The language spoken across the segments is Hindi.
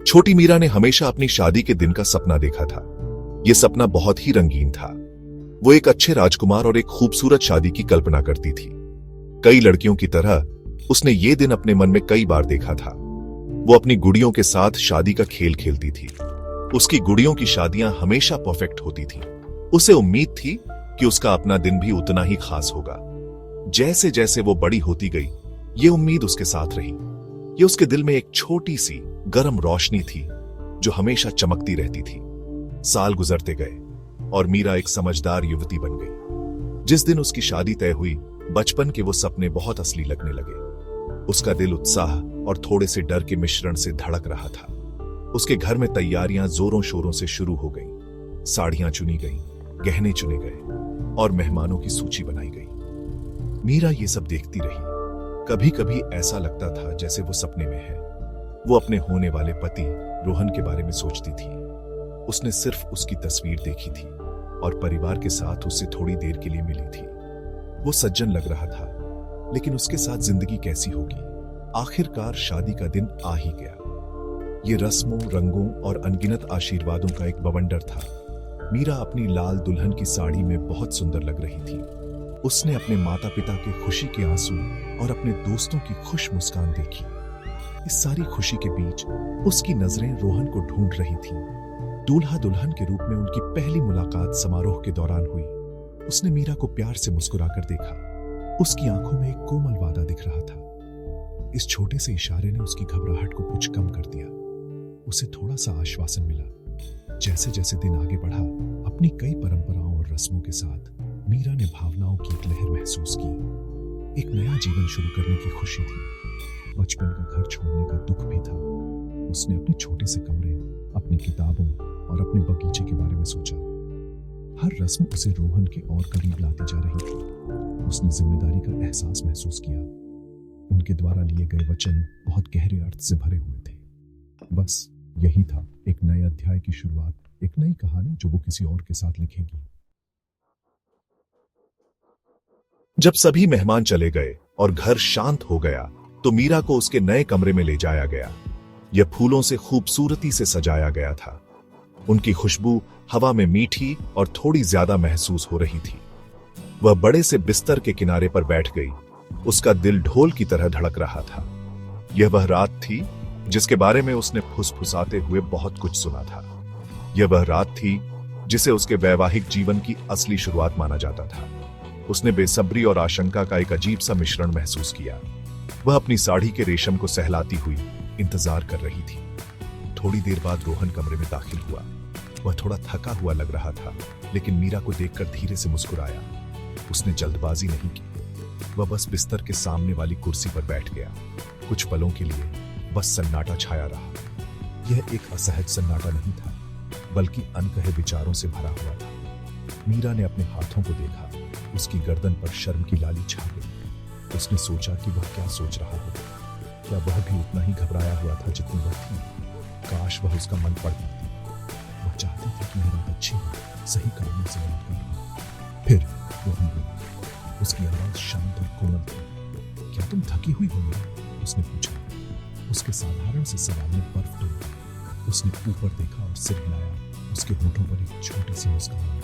छोटी मीरा ने हमेशा अपनी शादी के दिन का सपना देखा था। यह सपना बहुत ही रंगीन था। वो एक अच्छे राजकुमार और एक खूबसूरत शादी की कल्पना करती थी। कई लड़कियों की तरह उसने ये दिन अपने मन में कई बार देखा था। वो अपनी गुड़ियों के साथ शादी का खेल खेलती थी। उसकी गुड़ियों की शादियां हमेशा परफेक्ट होती थी। उसे उम्मीद थी कि उसका अपना दिन भी उतना ही खास होगा। जैसे जैसे वो बड़ी होती गई, ये उम्मीद उसके साथ रही। ये उसके दिल में एक छोटी सी गर्म रोशनी थी जो हमेशा चमकती रहती थी। साल गुजरते गए और मीरा एक समझदार युवती बन गई। जिस दिन उसकी शादी तय हुई, बचपन के वो सपने बहुत असली लगने लगे। उसका दिल उत्साह और थोड़े से डर के मिश्रण से धड़क रहा था। उसके घर में तैयारियां जोरों शोरों से शुरू हो गईं। साड़ियां चुनी गईं, गहने चुने गए और मेहमानों की सूची बनाई गई। मीरा ये सब देखती रही। कभी कभी ऐसा लगता था जैसे वो सपने में है। वो अपने होने वाले पति रोहन के बारे में सोचती थी। उसने सिर्फ उसकी तस्वीर देखी थी और परिवार के साथ उससे थोड़ी देर के लिए मिली थी। वो सज्जन लग रहा था, लेकिन उसके साथ जिंदगी कैसी होगी? आखिरकार शादी का दिन आ ही गया। ये रस्मों, रंगों और अनगिनत आशीर्वादों का एक बवंडर था। मीरा अपनी लाल दुल्हन की साड़ी में बहुत सुंदर लग रही थी। उसने अपने माता पिता के खुशी के आंसू और अपने दोस्तों की खुश मुस्कान देखी। इस सारी खुशी के बीच उसकी नजरें रोहन को ढूंढ रही थीं। दूल्हा दुल्हन के रूप में उनकी पहली मुलाकात समारोह के दौरान हुई। उसने मीरा को प्यार से मुस्कुराकर देखा। उसकी आंखों में एक कोमल वादा दिख रहा था। इस छोटे से इशारे ने उसकी घबराहट को कुछ कम कर दिया। उसे थोड़ा सा आश्वासन मिला। जैसे जैसे दिन आगे बढ़ा, अपनी कई परंपराओं और रस्मों के साथ मीरा ने भावनाओं की एक लहर महसूस की। एक नया जीवन शुरू करने की खुशी थी। बचपन का घर छोड़ने का दुख भी था। उसने अपने छोटे से कमरे, अपनी किताबों और अपने बगीचे के बारे में सोचा। हर रस्म उसे रोहन के और करीब लाती जा रही थी। उसने जिम्मेदारी का एहसास महसूस किया। उनके द्वारा लिए गए वचन बहुत गहरे अर्थ से भरे हुए थे। बस यही था, एक नए अध्याय की शुरुआत, एक नई कहानी जो वो किसी और के साथ लिखेगी। जब सभी मेहमान चले गए और घर शांत हो गया, तो मीरा को उसके नए कमरे में ले जाया गया। यह फूलों से खूबसूरती से सजाया गया था। उनकी खुशबू हवा में मीठी और थोड़ी ज्यादा महसूस हो रही थी। वह बड़े से बिस्तर के किनारे पर बैठ गई। उसका दिल ढोल की तरह धड़क रहा था। यह वह रात थी जिसके बारे में उसने फुसफुसाते हुए बहुत कुछ सुना था। यह वह रात थी जिसे उसके वैवाहिक जीवन की असली शुरुआत माना जाता था। उसने बेसब्री और आशंका का एक अजीब सा मिश्रण महसूस किया। वह अपनी साड़ी के रेशम को सहलाती हुई इंतजार कर रही थी। थोड़ी देर बाद रोहन कमरे में दाखिल हुआ। वह थोड़ा थका हुआ लग रहा था, लेकिन मीरा को देखकर धीरे से मुस्कुराया। उसने जल्दबाजी नहीं की। वह बस बिस्तर के सामने वाली कुर्सी पर बैठ गया। कुछ पलों के लिए बस सन्नाटा छाया रहा। यह एक असहज सन्नाटा नहीं था, बल्कि अनकहे विचारों से भरा हुआ था। मीरा ने अपने हाथों को देखा। उसकी गर्दन पर शर्म की लाली छा गई। उसने सोचा कि वह क्या सोच रहा होगा। क्या वह भी उतना ही घबराया हुआ था जितनी वह थी? काश वह उसका मन पढ़ पाती। वह चाहती थी कि मेरा अच्छे हो, सही कामों से बात कर रहा। फिर रोहन बोला। उसकी आवाज शांत और कोमल थी। क्या तुम थकी हुई हो मीरा? उसने पूछा। उसके साधारण से सवाल में बर्फ डूब गई। उसने ऊपर देखा और सिर हिलाया। उसके होठों पर एक छोटी सी मुस्कान।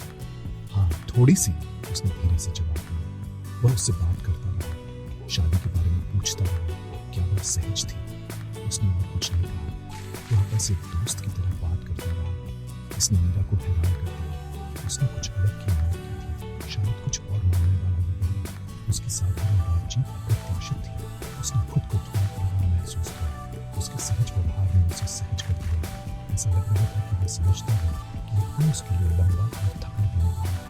हाँ, थोड़ी सी, उसने धीरे से जवाब दिया। वह उससे बात करता रहा, शादी के बारे में पूछता रहा। क्या वह सहज थी? उसने और कुछ नहीं कहा। वह बस एक दोस्त की तरह बात करता रहा। इसने मीरा को हैरान कर दिया। उसने कुछ अलग की उम्मीद की थी, शायद कुछ और मांगने वाला नहीं। उसकी साधारण बातचीत अप्रत्याशित थी। उसने खुद को थोड़ा पुराना महसूस किया। उसके सहज व्यवहार ने उसे सहज कर दिया। ऐसा लग रहा था कि वह समझता है कि यह उसके लिए लंबा और थका देने वाला है।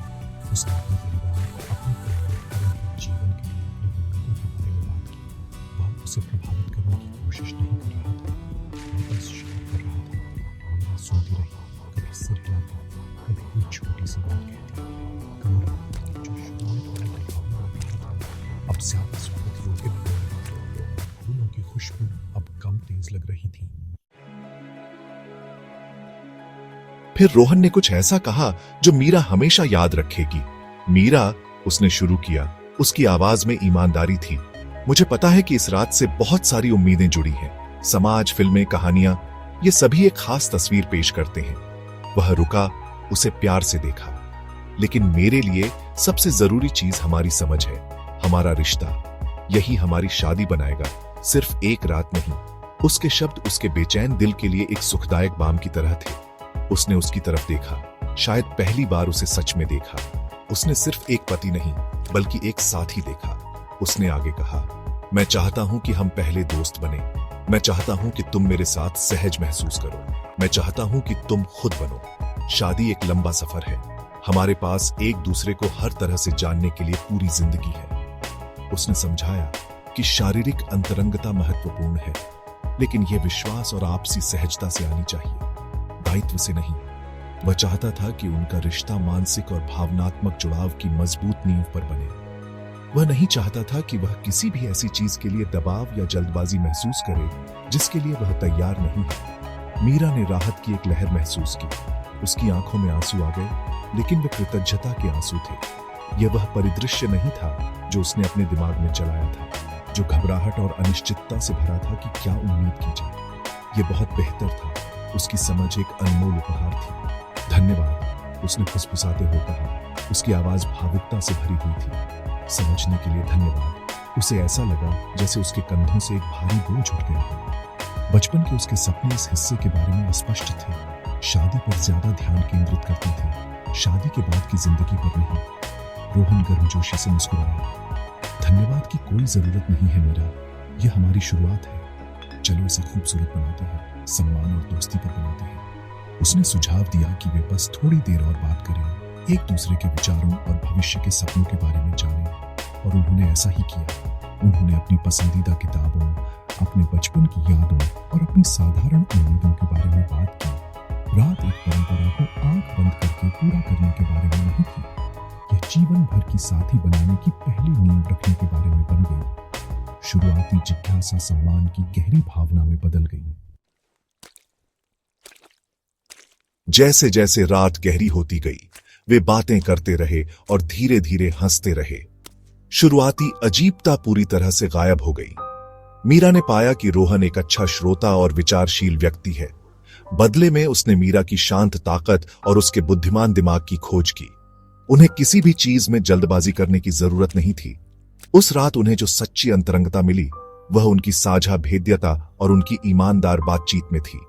उसने अपने परिवार, अपने प्यार और उनके जीवन के लिए अपनी उम्मीदों के बारे में बात की। वह उसे प्रभावित करने की कोशिश नहीं कर रहा था। वह बस शांत कर रहा था। मीरा सुनती रही। कभी सिर हिलाती, कभी कोई छोटी सी बात कहती। कमरा जो शुरुआत में भावना रहा था, अब ज्यादा स्वागत योग्य लगने लगा। फूलों की खुशबू अब कम तेज लग रही थी। फिर रोहन ने कुछ ऐसा कहा जो मीरा हमेशा याद रखेगी। मीरा, उसने शुरू किया। उसकी आवाज में ईमानदारी थी। मुझे पता है कि इस रात से बहुत सारी उम्मीदें जुड़ी हैं। समाज, फिल्में, कहानियां। ये सभी एक खास तस्वीर पेश करते हैं। वह रुका, उसे प्यार से देखा। लेकिन मेरे लिए सबसे जरूरी चीज हमारी समझ है, हमारा रिश्ता। यही हमारी शादी बनाएगा, सिर्फ एक रात नहीं। उसके शब्द उसके बेचैन दिल के लिए एक सुखदायक बाम की तरह थे। उसने उसकी तरफ देखा, शायद पहली बार उसे सच में देखा। उसने सिर्फ एक पति नहीं बल्कि एक साथी देखा। उसने आगे कहा, मैं चाहता हूं कि हम पहले दोस्त बने। मैं चाहता हूं कि तुम मेरे साथ सहज महसूस करो। मैं चाहता हूं कि तुम खुद बनो। शादी एक लंबा सफर है। हमारे पास एक दूसरे को हर तरह से जानने के लिए पूरी जिंदगी है। उसने समझाया कि शारीरिक अंतरंगता महत्वपूर्ण है, लेकिन यह विश्वास और आपसी सहजता से आनी चाहिए, दायित्व से नहीं। वह चाहता था कि उनका रिश्ता मानसिक और भावनात्मक जुड़ाव की मजबूत नींव पर बने। वह नहीं चाहता था कि वह किसी भी ऐसी चीज के लिए दबाव या जल्दबाजी महसूस करे जिसके लिए वह तैयार नहीं है। मीरा ने राहत की एक लहर महसूस की। उसकी आंखों में आंसू आ गए, लेकिन वे कृतज्ञता के आंसू थे। यह वह परिदृश्य नहीं था जो उसने अपने दिमाग में चलाया था, जो घबराहट और अनिश्चितता से भरा था कि क्या उम्मीद की जाए। यह बहुत बेहतर था। उसकी समझ एक अनमोल उपहार थी। धन्यवाद, उसने फुसफुसाते हुए कहा। उसकी आवाज भावुकता से भरी हुई थी। समझने के लिए धन्यवाद। उसे ऐसा लगा जैसे उसके कंधों से एक भारी बोझ उठ गया हो। बचपन के उसके सपने इस हिस्से के बारे में स्पष्ट थे। शादी पर ज्यादा ध्यान केंद्रित करते थे, शादी के बाद की जिंदगी पर नहीं। रोहन गर्मजोशी से मुस्कुराया। धन्यवाद की कोई जरूरत नहीं है मीरा, यह हमारी शुरुआत है। चलो इसे खूबसूरत बनाते हैं, सम्मान और दोस्ती पर बनाते हैं। उसने सुझाव दिया कि वे बस थोड़ी देर और बात करें, एक दूसरे के विचारों और भविष्य के सपनों के बारे में जानें, और उन्होंने ऐसा ही किया। उन्होंने अपनी पसंदीदा किताबों, अपने बचपन की यादों और अपनी साधारण उम्मीदों के बारे में बात की। रात एक परंपरा को आंख बंद करके पूरा करने के बारे में नहीं थी, यह जीवन भर की साथी बनाने की पहली नींव रखने के बारे में बन गई। शुरुआती जिज्ञासा सम्मान की गहरी भावना में बदल गई। जैसे जैसे रात गहरी होती गई, वे बातें करते रहे और धीरे धीरे हंसते रहे। शुरुआती अजीबता पूरी तरह से गायब हो गई। मीरा ने पाया कि रोहन एक अच्छा श्रोता और विचारशील व्यक्ति है। बदले में उसने मीरा की शांत ताकत और उसके बुद्धिमान दिमाग की खोज की। उन्हें किसी भी चीज में जल्दबाजी करने की जरूरत नहीं थी। उस रात उन्हें जो सच्ची अंतरंगता मिली, वह उनकी साझा भेद्यता और उनकी ईमानदार बातचीत में थी।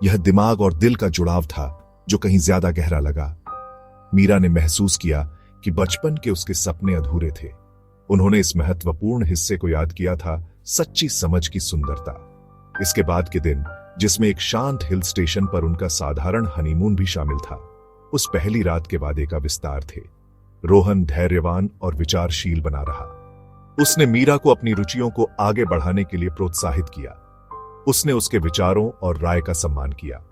यह दिमाग और दिल का जुड़ाव था जो कहीं ज्यादा गहरा लगा। मीरा ने महसूस किया कि बचपन के उसके सपने अधूरे थे। उन्होंने इस महत्वपूर्ण हिस्से को याद किया था, सच्ची समझ की सुंदरता। इसके बाद के दिन, जिसमें एक शांत हिल स्टेशन पर उनका साधारण हनीमून भी शामिल था, उस पहली रात के वादे का विस्तार थे। रोहन धैर्यवान और विचारशील बना रहा। उसने मीरा को अपनी रुचियों को आगे बढ़ाने के लिए प्रोत्साहित किया। उसने उसके विचारों और राय का सम्मान किया।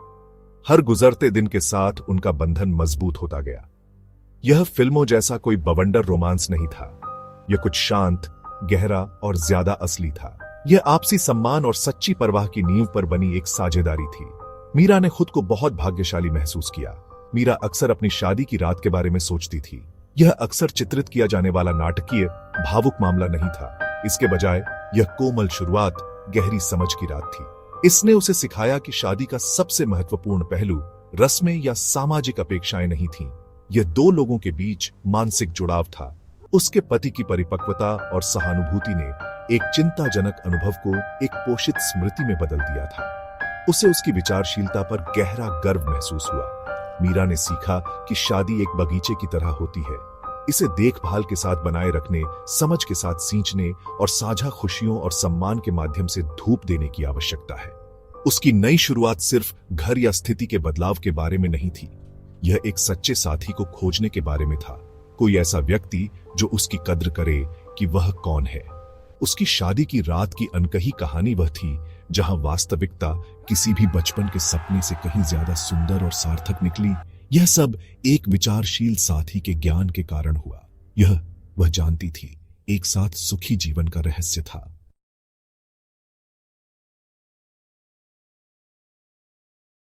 हर गुजरते दिन के साथ उनका बंधन मजबूत होता गया। यह फिल्मों जैसा कोई बवंडर रोमांस नहीं था। यह कुछ शांत, गहरा और ज्यादा असली था। यह आपसी सम्मान और सच्ची परवाह की नींव पर बनी एक साझेदारी थी। मीरा ने खुद को बहुत भाग्यशाली महसूस किया। मीरा अक्सर अपनी शादी की रात के बारे में सोचती थी। यह अक्सर चित्रित किया जाने वाला नाटकीय, भावुक मामला नहीं था। इसके बजाय यह कोमल शुरुआत, गहरी समझ की रात थी। इसने उसे सिखाया कि शादी का सबसे महत्वपूर्ण पहलू रस्में या सामाजिक अपेक्षाएं नहीं थीं। यह दो लोगों के बीच मानसिक जुड़ाव था। उसके पति की परिपक्वता और सहानुभूति ने एक चिंताजनक अनुभव को एक पोषित स्मृति में बदल दिया था। उसे उसकी विचारशीलता पर गहरा गर्व महसूस हुआ। मीरा ने सीखा कि शादी एक बगीचे की तरह होती है। इसे देखभाल के साथ बनाए रखने, समझ के साथ सींचने और साझा खुशियों और सम्मान के माध्यम से धूप देने की आवश्यकता है। उसकी नई शुरुआत सिर्फ घर या स्थिति के बदलाव के बारे में नहीं थी। यह एक सच्चे साथी को खोजने के बारे में था। कोई ऐसा व्यक्ति जो उसकी कद्र करे कि वह कौन है। उसकी शादी की रात की अनकही कहानी वह थी जहां वास्तविकता किसी भी बचपन के सपने से कहीं ज्यादा सुंदर और सार्थक निकली। यह सब एक विचारशील साथी के ज्ञान के कारण हुआ। यह वह जानती थी, एक साथ सुखी जीवन का रहस्य था।